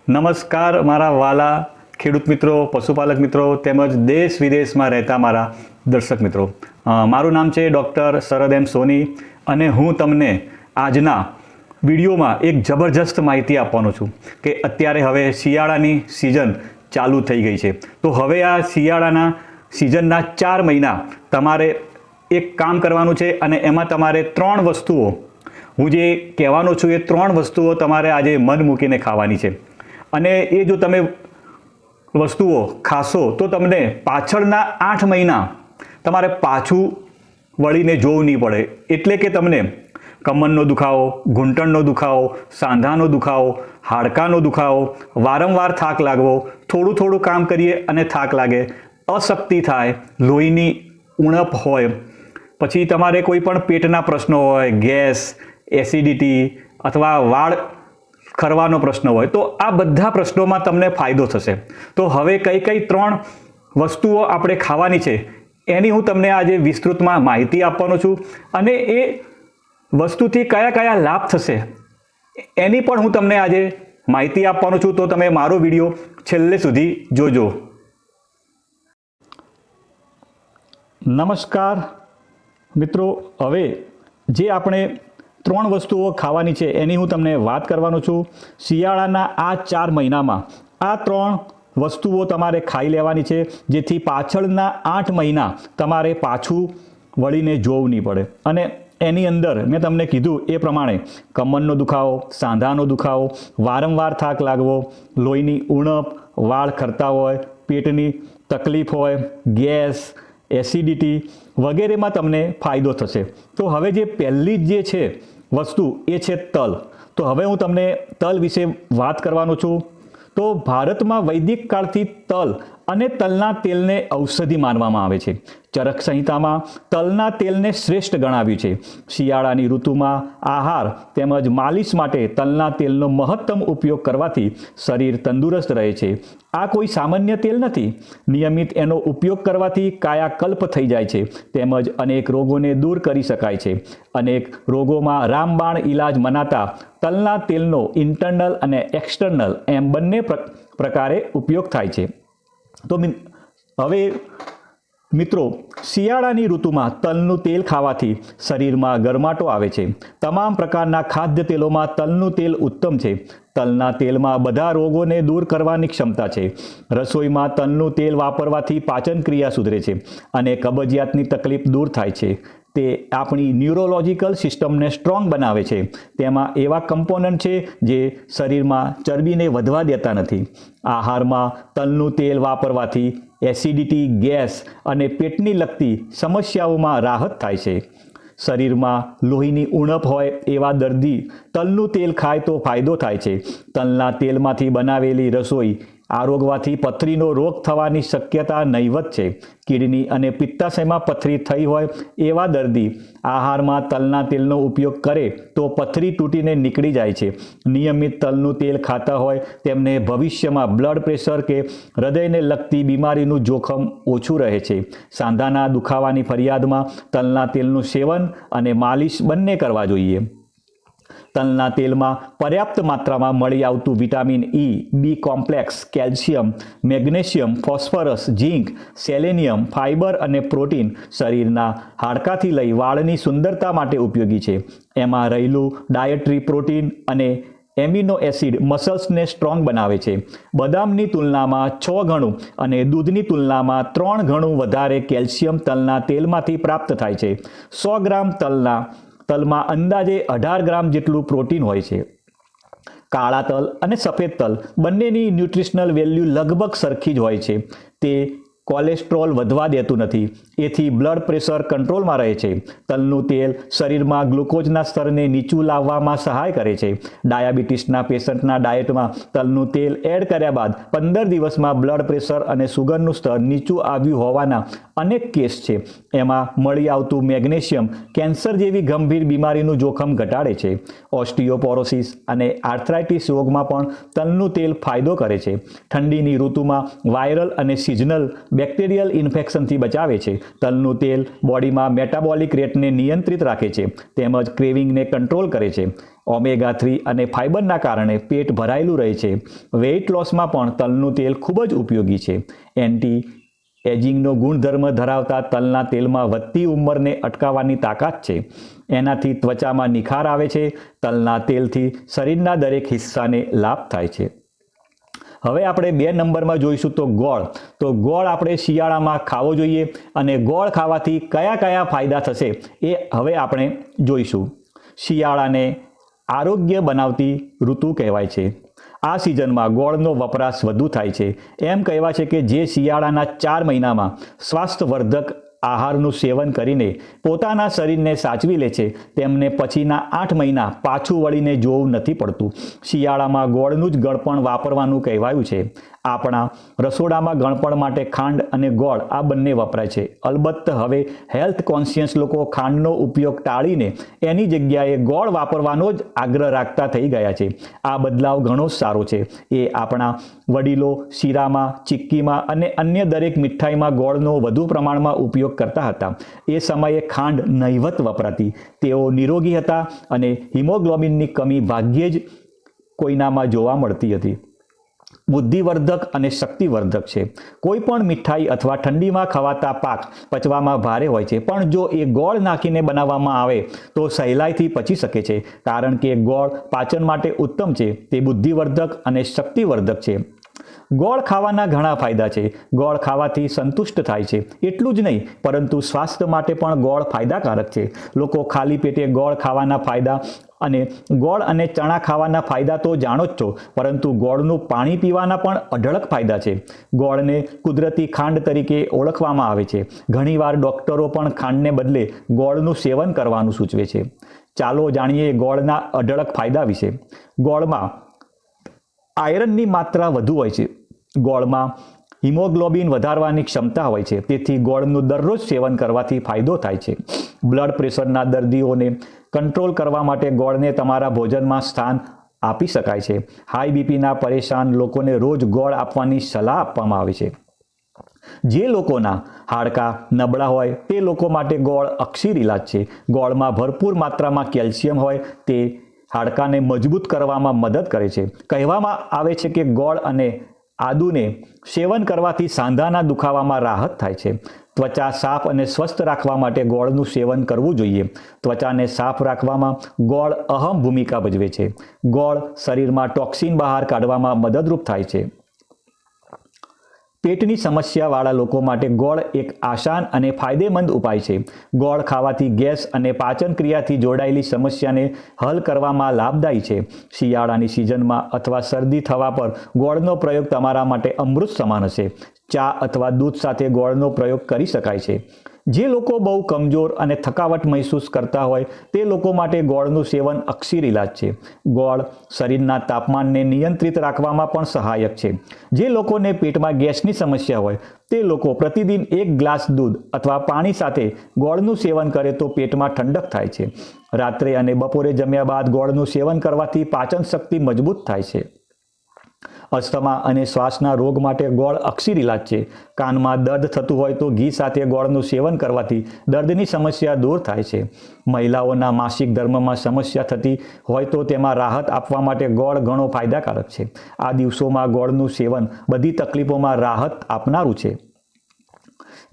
નમસ્કાર મારા વાલા ખેડૂત મિત્રો, પશુપાલક મિત્રો તેમજ દેશ વિદેશમાં રહેતા મારા દર્શક મિત્રો. મારું નામ છે ડૉક્ટર શરદ એમ સોની અને હું તમને આજના વિડીયોમાં એક જબરજસ્ત માહિતી આપવાનો છું કે અત્યારે હવે શિયાળાની સિઝન ચાલુ થઈ ગઈ છે. તો હવે આ શિયાળાના સિઝનના 4 મહિના તમારે એક કામ કરવાનું છે અને એમાં તમારે 3 વસ્તુઓ, હું જે કહેવાનો છું એ 3 વસ્તુઓ તમારે આજે મન મૂકીને ખાવાની છે. અને એ જો તમે વસ્તુઓ ખાશો તો તમને પાછળના 8 મહિના તમારે પાછું વળીને જોવું નહીં પડે. એટલે કે તમને કમરનો દુખાવો, ઘૂંટણનો દુખાવો, સાંધાનો દુખાવો, હાડકાનો દુખાવો, વારંવાર થાક લાગવો, થોડું થોડું કામ કરીએ અને થાક લાગે, અશક્તિ થાય, લોહીની ઉણપ હોય, પછી તમારે કોઈ પણ પેટના પ્રશ્નો હોય, ગેસ, એસિડિટી અથવા વાળ ખરવાનો પ્રશ્ન હોય, તો આ બધા પ્રશ્નોમાં તમને ફાયદો થશે. તો હવે કઈ 3 વસ્તુઓ આપણે ખાવાની છે એની હું તમને આજે વિસ્તૃતમાં માહિતી આપવાનો છું અને એ વસ્તુથી કયા લાભ થશે એની પણ હું તમને આજે માહિતી આપવાનો છું. તો તમે મારો વિડીયો છેલ્લે સુધી જોજો. નમસ્કાર મિત્રો, હવે જે આપણે 3 વસ્તુઓ ખાવાની છે એની હું તમને વાત કરવાનો છું. શિયાળાના આ 4 મહિનામાં આ 3 વસ્તુઓ તમારે ખાઈ લેવાની છે, જેથી પાછળના 8 મહિના તમારે પાછું વળીને જોવું નહીં પડે. અને એની અંદર મેં તમને કીધું એ પ્રમાણે કમરનો દુખાવો, સાંધાનો દુખાવો, વારંવાર થાક લાગવો, લોહીની ઉણપ, વાળ ખરતા હોય, પેટની તકલીફ હોય, ગેસ, એસિડિટી વગેરેમાં તમને ફાયદો થશે. તો હવે જે પહેલી જે છે વસ્તુ એ છે તલ. તો હવે હું તમને તલ વિશે વાત કરવાનો છું. તો ભારતમાં વૈદિક કાળથી તલ અને તલના તેલને ઔષધિ માનવામાં આવે છે. ચરક સંહિતામાં તલના તેલને શ્રેષ્ઠ ગણાવ્યું છે. શિયાળાની ઋતુમાં આહાર તેમજ માલિશ માટે તલના તેલનો મહત્તમ ઉપયોગ કરવાથી શરીર તંદુરસ્ત રહે છે. આ કોઈ સામાન્ય તેલ નથી. નિયમિત એનો ઉપયોગ કરવાથી કાયાકલ્પ થઈ જાય છે તેમજ અનેક રોગોને દૂર કરી શકાય છે. અનેક રોગોમાં રામબાણ ઈલાજ મનાતા તલના તેલનો ઇન્ટરનલ અને એક્સટર્નલ એમ બંને પ્રકારે ઉપયોગ થાય છે. તો હવે મિત્રો, શિયાળાની ઋતુમાં તલનું તેલ ખાવાથી શરીરમાં ગરમાટો આવે છે. તમામ પ્રકારના ખાદ્ય તેલોમાં તલનું તેલ ઉત્તમ છે. તલના તેલમાં બધા રોગોને દૂર કરવાની ક્ષમતા છે. રસોઈમાં તલનું તેલ વાપરવાથી પાચન ક્રિયા સુધરે છે અને કબજિયાતની તકલીફ દૂર થાય છે. તે આપણી ન્યુરોલોજિકલ સિસ્ટમને સ્ટ્રોંગ બનાવે છે. તેમાં એવા કમ્પોનન્ટ છે જે શરીરમાં ચરબીને વધવા દેતા નથી. આહારમાં તલનું તેલ વાપરવાથી એસિડિટી, ગેસ અને પેટની લગતી સમસ્યાઓમાં રાહત થાય છે. શરીરમાં લોહીની ઉણપ હોય એવા દર્દી તલનું તેલ ખાય તો ફાયદો થાય છે. તલના તેલમાંથી બનાવેલી રસોઈ આરોગવાથી પથરીનો રોગ થવાની શક્યતા નહીવત છે. કિડની અને પિત્તાશયમાં પથરી થઈ હોય એવા દર્દી આહારમાં તલના તેલનો ઉપયોગ કરે તો પથરી તૂટીને નીકળી જાય છે. નિયમિત તલનું તેલ ખાતા હોય તેમને ભવિષ્યમાં બ્લડ પ્રેશર કે હૃદયને લગતી બીમારીનું જોખમ ઓછું રહે છે. સાંધાના દુખાવાની ફરિયાદમાં તલના તેલનું સેવન અને માલિશ બંને કરવા જોઈએ. તલના તેલમાં પર્યાપ્ત માત્રામાં મળી આવતું vitamin E, B complex, calcium, magnesium, phosphorus, zinc, selenium, fibre અને પ્રોટીન શરીરના હાડકાથી લઈ વાળની સુંદરતા માટે ઉપયોગી છે. એમાં રહેલું ડાયટરી પ્રોટીન અને એમિનો એસિડ મસલ્સને સ્ટ્રોંગ બનાવે છે. બદામની તુલનામાં 6 ગણું અને દૂધની તુલનામાં 3 ગણું વધારે કેલ્શિયમ તલના તેલમાંથી પ્રાપ્ત થાય છે. 100 ગ્રામ તલમાં અંદાજે 18 ગ્રામ જેટલું પ્રોટીન હોય છે. કાળા તલ અને સફેદ તલ બંનેની ન્યુટ્રિશનલ વેલ્યુ લગભગ સરખી જ હોય છે. તે કોલેસ્ટ્રોલ વધવા દેતું નથી. એથી બ્લડ પ્રેશર કંટ્રોલમાં રહે છે. તલનું તેલ શરીરમાં ગ્લુકોઝના સ્તરને નીચું લાવવામાં સહાય કરે છે. ડાયાબિટીસના પેશન્ટના ડાયટમાં તલનું તેલ એડ કર્યા બાદ 15 દિવસમાં બ્લડ પ્રેશર અને સુગરનું સ્તર નીચું આવ્યું હોવાના અનેક કેસ છે. એમાં મળી આવતું મેગ્નેશિયમ કેન્સર જેવી ગંભીર બીમારીનું જોખમ ઘટાડે છે. ઓસ્ટિયોપોરોસિસ અને આર્થરાઇટિસ રોગમાં પણ તલનું તેલ ફાયદો કરે છે. ઠંડીની ઋતુમાં વાયરલ અને સિઝનલ બેક્ટેરિયલ ઇન્ફેક્શનથી બચાવે છે. તલનું તેલ બોડીમાં મેટાબોલિક રેટને નિયંત્રિત રાખે છે તેમજ ક્રેવિંગને કંટ્રોલ કરે છે. ઓમેગા-3 અને ફાઇબરના કારણે પેટ ભરાયેલું રહે છે. વેઇટ લોસમાં પણ તલનું તેલ ખૂબ જ ઉપયોગી છે. એન્ટી એજિંગનો ગુણધર્મ ધરાવતા તલના તેલમાં વધતી ઉંમરને અટકાવવાની તાકાત છે. એનાથી ત્વચામાં નિખાર આવે છે. તલના તેલથી શરીરના દરેક હિસ્સાને લાભ થાય છે. હવે આપણે 2 નંબરમાં જોઈશું તો ગોળ. તો ગોળ આપણે શિયાળામાં ખાવો જોઈએ અને ગોળ ખાવાથી કયા કયા ફાયદા થશે એ હવે આપણે જોઈશું. શિયાળાને આરોગ્ય બનાવતી ઋતુ કહેવાય છે. આ સિઝનમાં ગોળનો વપરાશ વધુ થાય છે. એમ કહેવાય છે કે જે શિયાળાના 4 મહિનામાં સ્વાસ્થ્યવર્ધક આહારનું સેવન કરીને પોતાના શરીરને સાચવી લે છે તેમને પછીના 8 મહિના પાછું વળીને જોવું નથી પડતું. શિયાળામાં ગોળનું જ ગળપણ વાપરવાનું કહેવાયું છે. આપણા રસોડામાં ગળપણ માટે ખાંડ અને ગોળ આ બંને વપરાય છે. અલબત્ત હવે હેલ્થ કોન્શિયસ લોકો ખાંડનો ઉપયોગ ટાળીને એની જગ્યાએ ગોળ વાપરવાનો જ આગ્રહ રાખતા થઈ ગયા છે. આ બદલાવ ઘણો જ સારો છે. એ આપણા વડીલો શીરામાં, ચીક્કીમાં અને અન્ય દરેક મીઠાઈમાં ગોળનો વધુ પ્રમાણમાં ઉપયોગ કરતા હતા. એ સમયે ખાંડ નહિવત વપરાતી. તેઓ નિરોગી હતા અને હિમોગ્લોબિનની કમી ભાગ્યે જ કોઈનામાં જોવા મળતી હતી. બુદ્ધિવર્ધક અને શક્તિવર્ધક છે. કોઈ પણ મીઠાઈ અથવા ઠંડીમાં ખવાતા પાક પચવામાં ભારે હોય છે, પણ જો એ ગોળ નાખીને બનાવવામાં આવે તો સહેલાઈથી પચી શકે છે. કારણ કે ગોળ પાચન માટે ઉત્તમ છે. તે બુદ્ધિવર્ધક અને શક્તિવર્ધક છે. ગોળ ખાવાના ઘણા ફાયદા છે. ગોળ ખાવાથી સંતુષ્ટ થાય છે. એટલું જ નહીં પરંતુ સ્વાસ્થ્ય માટે પણ ગોળ ફાયદાકારક છે. લોકો ખાલી પેટે ગોળ ખાવાના ફાયદા અને ગોળ અને ચણા ખાવાના ફાયદા તો જાણો જ છો, પરંતુ ગોળનું પાણી પીવાના પણ અઢળક ફાયદા છે. ગોળને કુદરતી ખાંડ તરીકે ઓળખવામાં આવે છે. ઘણીવાર ડૉક્ટરો પણ ખાંડને બદલે ગોળનું સેવન કરવાનું સૂચવે છે. ચાલો જાણીએ ગોળના અઢળક ફાયદા વિશે. ગોળમાં આયરનની માત્રા વધુ હોય છે. ગોળમાં હિમોગ્લોબિન વધારવાની ક્ષમતા હોય છે. તેથી ગોળનું દરરોજ સેવન કરવાથી ફાયદો થાય છે. બ્લડ પ્રેશરના દર્દીઓને કંટ્રોલ કરવા માટે ગોળને તમારા ભોજનમાં સ્થાન આપી શકાય છે. હાઈ બીપીના પરેશાન લોકોને રોજ ગોળ આપવાની સલાહ આપવામાં આવે છે. જે લોકોના હાડકાં નબળા હોય તે લોકો માટે ગોળ અક્ષીર ઇલાજ છે. ગોળમાં ભરપૂર માત્રામાં કેલ્શિયમ હોય તે હાડકાને મજબૂત કરવામાં મદદ કરે છે. કહેવામાં આવે છે કે ગોળ અને આદુને સેવન કરવાથી સાંધાના દુખાવામાં રાહત થાય છે. ત્વચા સાફ અને સ્વસ્થ રાખવા માટે ગોળનું સેવન કરવું જોઈએ. ત્વચાને સાફ રાખવામાં ગોળ અહમ ભૂમિકા ભજવે છે. ગોળ શરીરમાં ટોક્સિન બહાર કાઢવામાં મદદરૂપ થાય છે. પેટની સમસ્યાવાળા લોકો માટે ગોળ એક આસાન અને ફાયદેમંદ ઉપાય છે. ગોળ ખાવાથી ગેસ અને પાચન ક્રિયાથી જોડાયેલી સમસ્યાને હલ કરવામાં લાભદાયી છે. શિયાળાની સિઝનમાં અથવા શરદી થવા પર ગોળનો પ્રયોગ તમારા માટે અમૃત સમાન હશે. ચા અથવા દૂધ સાથે ગોળનો પ્રયોગ કરી શકાય છે. જે લોકો બહુ કમજોર અને થકાવટ મહેસૂસ કરતા હોય તે લોકો માટે ગોળનું સેવન અક્ષીર ઇલાજ છે. ગોળ શરીરના તાપમાનને નિયંત્રિત રાખવામાં પણ સહાયક છે. જે લોકોને પેટમાં ગેસની સમસ્યા હોય તે લોકો પ્રતિદિન 1 ગ્લાસ દૂધ અથવા પાણી સાથે ગોળનું સેવન કરે તો પેટમાં ઠંડક થાય છે. રાત્રે અને બપોરે જમ્યા બાદ ગોળનું સેવન કરવાથી પાચન શક્તિ મજબૂત થાય છે. અસ્થમા અને શ્વાસના રોગ માટે ગોળ અક્ષીર ઇલાજ છે. કાનમાં દર્દ થતું હોય તો ઘી સાથે ગોળનું સેવન કરવાથી દર્દની સમસ્યા દૂર થાય છે. મહિલાઓના માસિક ધર્મમાં સમસ્યા થતી હોય તો તેમાં રાહત આપવા માટે ગોળ ઘણો ફાયદાકારક છે. આ દિવસોમાં ગોળનું સેવન બધી તકલીફોમાં રાહત આપનારું છે.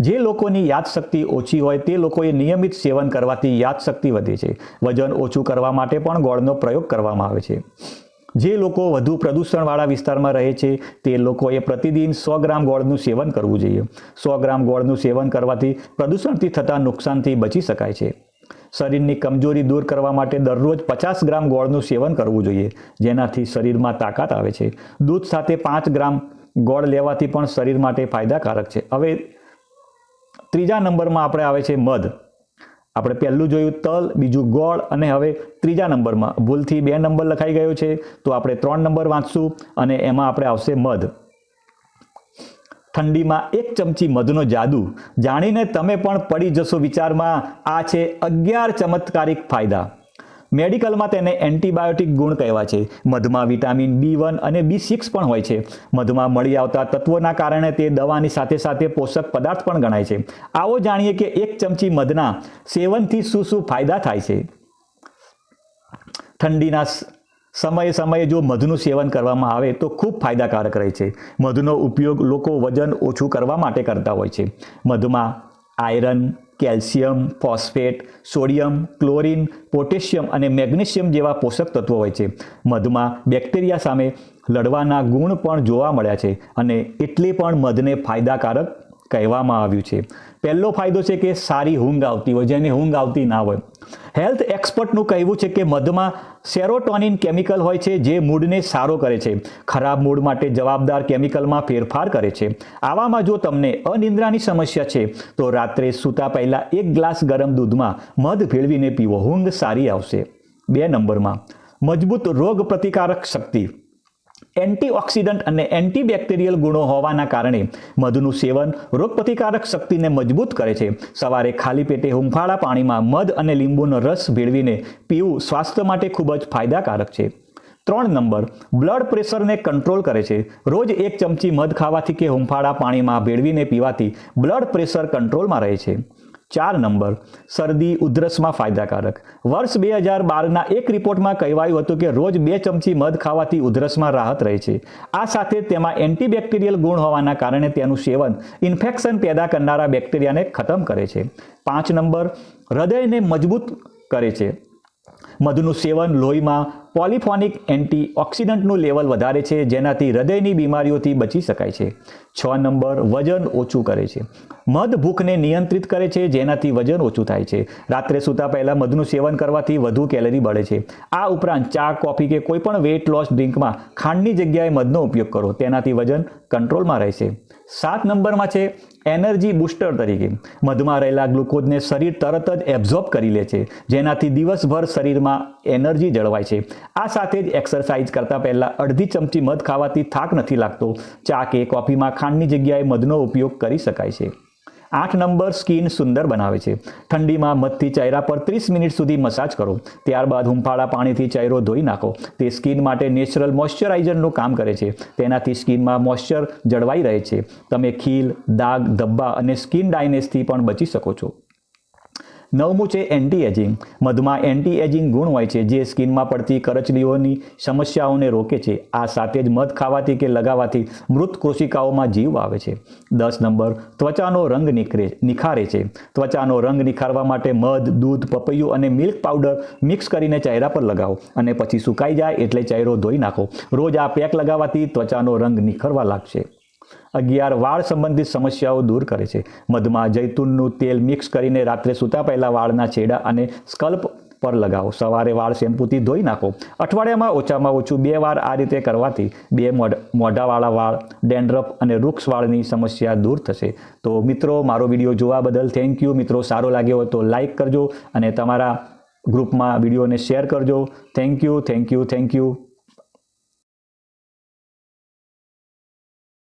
જે લોકોની યાદશક્તિ ઓછી હોય તે લોકોએ નિયમિત સેવન કરવાથી યાદશક્તિ વધે છે. વજન ઓછું કરવા માટે પણ ગોળનો પ્રયોગ કરવામાં આવે છે. જે લોકો વધુ પ્રદૂષણવાળા વિસ્તારમાં રહે છે તે લોકોએ પ્રતિદિન 100 ગ્રામ ગોળનું સેવન કરવું જોઈએ. 100 ગ્રામ ગોળનું સેવન કરવાથી પ્રદૂષણથી થતા નુકસાનથી બચી શકાય છે. શરીરની કમજોરી દૂર કરવા માટે દરરોજ 50 ગ્રામ ગોળનું સેવન કરવું જોઈએ, જેનાથી શરીરમાં તાકાત આવે છે. દૂધ સાથે 5 ગ્રામ ગોળ લેવાથી પણ શરીર માટે ફાયદાકારક છે. હવે 3જા નંબરમાં આપણે આવે છે મધ. આપણે પહેલું જોયું તલ, બીજું ગોળ અને હવે 3જા નંબરમાં ભૂલથી 2 નંબર લખાઈ ગયો છે તો આપણે 3 નંબર વાંચશું અને એમાં આપણે આવશે મધ. ઠંડીમાં 1 ચમચી મધનો જાદુ જાણીને તમે પણ પડી જશો વિચારમાં. આ છે 11 ચમત્કારિક ફાયદા. મેડિકલમાં તેને એન્ટીબાયોટિક ગુણ કહેવાય છે. મધમાં વિટામિન B1 અને B6 પણ હોય છે. મધમાં મળી આવતા તત્વોના કારણે તે દવાની સાથે સાથે પોષક પદાર્થ પણ ગણાય છે. આવો જાણીએ કે 1 ચમચી મધના સેવનથી શું શું ફાયદા થાય છે. ઠંડીના સમયે જો મધનું સેવન કરવામાં આવે તો ખૂબ ફાયદાકારક રહે છે. મધનો ઉપયોગ લોકો વજન ઓછું કરવા માટે કરતા હોય છે. મધમાં iron, calcium, phosphate, sodium, chlorine, potassium અને મેગ્નેશિયમ જેવા પોષક તત્વો હોય છે. મધમાં બેક્ટેરિયા સામે લડવાના ગુણ પણ જોવા મળ્યા છે અને એટલે પણ મધને ફાયદાકારક કહેવામાં આવ્યું છે. પહેલો ફાયદો છે કે સારી ઊંઘ આવતી હોય, જેને ઊંઘ આવતી ના હોય. હેલ્થ એક્સપર્ટનું કહેવું છે કે મધમાં સેરોટોનિન કેમિકલ હોય છે જે મૂડને સારો કરે છે. ખરાબ મૂડ માટે જવાબદાર કેમિકલમાં ફેરફાર કરે છે. આવામાં જો તમને અનિદ્રાની સમસ્યા છે તો રાત્રે સૂતા પહેલાં 1 ગ્લાસ ગરમ દૂધમાં મધ ભેળવીને પીવો, ઊંઘ સારી આવશે. 2 નંબરમાં મજબૂત રોગ પ્રતિકારક શક્તિ. એન્ટીઓક્સિડન્ટ અને એન્ટીબેક્ટેરિયલ ગુણો હોવાના કારણે મધનું સેવન રોગપ્રતિકારક શક્તિને મજબૂત કરે છે. સવારે ખાલી પેટે હૂંફાળા પાણીમાં મધ અને લીંબુનો રસ ભેળવીને પીવું સ્વાસ્થ્ય માટે ખૂબ જ ફાયદાકારક છે. 3 નંબર બ્લડ પ્રેશરને કંટ્રોલ કરે છે. રોજ 1 ચમચી મધ ખાવાથી કે હૂંફાળા પાણીમાં ભેળવીને પીવાથી બ્લડ પ્રેશર કંટ્રોલમાં રહે છે. 4 નંબર શરદી ઉધરસમાં ફાયદાકારક. વર્ષ 2012ના એક રિપોર્ટમાં કહેવાયું હતું કે રોજ 2 ચમચી મધ ખાવાથી ઉધરસમાં રાહત રહે છે. આ સાથે તેમાં એન્ટીબેક્ટેરિયલ ગુણ હોવાના કારણે તેનું સેવન ઇન્ફેક્શન પેદા કરનારા બેક્ટેરિયાને ખતમ કરે છે. 5 નંબર હૃદયને મજબૂત કરે છે. મધનું સેવન લોહીમાં પોલિફોનિક એન્ટીઓક્સિડન્ટનું લેવલ વધારે છે, જેનાથી હૃદયની બીમારીઓથી બચી શકાય છે. 6 નંબર વજન ઓછું કરે છે. મધ ભૂખને નિયંત્રિત કરે છે, જેનાથી વજન ઓછું થાય છે. રાત્રે સૂતા પહેલાં મધનું સેવન કરવાથી વધુ કેલરી બળે છે. આ ઉપરાંત ચા, કોફી કે કોઈપણ વેઇટ લોસ ડ્રિંકમાં ખાંડની જગ્યાએ મધનો ઉપયોગ કરો, તેનાથી વજન કંટ્રોલમાં રહેશે. 7 નંબરમાં છે એનર્જી બૂસ્ટર તરીકે. મધમાં રહેલા ગ્લુકોઝને શરીર તરત જ એબ્ઝોર્બ કરી લે છે, જેનાથી દિવસભર શરીરમાં એનર્જી જળવાય છે. આ સાથે જ એક્સરસાઇઝ કરતાં પહેલાં અડધી ચમચી મધ ખાવાથી થાક નથી લાગતો. ચા કે કોફીમાં ખાંડની જગ્યાએ મધનો ઉપયોગ કરી શકાય છે. 8 નંબર સ્કિન સુંદર બનાવે છે. ઠંડીમાં મધથી ચહેરા પર 30 મિનિટ સુધી મસાજ કરો, ત્યારબાદ હૂંફાળા પાણીથી ચહેરો ધોઈ નાખો. તે સ્કિન માટે નેચરલ મોઇશ્ચરાઇઝરનું કામ કરે છે. તેનાથી સ્કિનમાં મોઇશ્ચર જળવાઈ રહે છે. તમે ખીલ, દાગ, ધબ્બા અને સ્કિન ડ્રાયનેસથી પણ બચી શકો છો. 9મું છે એન્ટી એજિંગ. મધમાં એન્ટી એજિંગ ગુણ હોય છે જે સ્કિનમાં પડતી કરચલીઓની સમસ્યાઓને રોકે છે. આ સાથે જ મધ ખાવાથી કે લગાવવાથી મૃત કોશિકાઓમાં જીવ આવે છે. 10 નંબર ત્વચાનો રંગ નિખારે છે. ત્વચાનો રંગ નિખારવા માટે મધ, દૂધ, પપૈયું અને મિલ્ક પાવડર મિક્સ કરીને ચહેરા પર લગાવો અને પછી સુકાઈ જાય એટલે ચહેરો ધોઈ નાખો. રોજ આ પેક લગાવવાથી ત્વચાનો રંગ નિખરવા લાગશે. 11 વાળ સંબંધિત સમસ્યાઓ દૂર કરે છે. મધમાં જૈતુનનું તેલ મિક્સ કરીને રાત્રે સૂતા પહેલાં વાળના છેડા અને સ્કલ્પ પર લગાવો. સવારે વાળ શેમ્પૂથી ધોઈ નાખો. અઠવાડિયામાં ઓછામાં ઓછું 2 વાર આ રીતે કરવાથી મોઢાવાળા વાળ, ડેન્ડ્રફ અને વૃક્ષ વાળની સમસ્યા દૂર થશે. તો મિત્રો, મારો વિડીયો જોવા બદલ થેન્ક યુ. મિત્રો, સારો લાગ્યો હોય તો લાઈક કરજો અને તમારા ગ્રુપમાં વિડીયોને શેર કરજો. Thank you.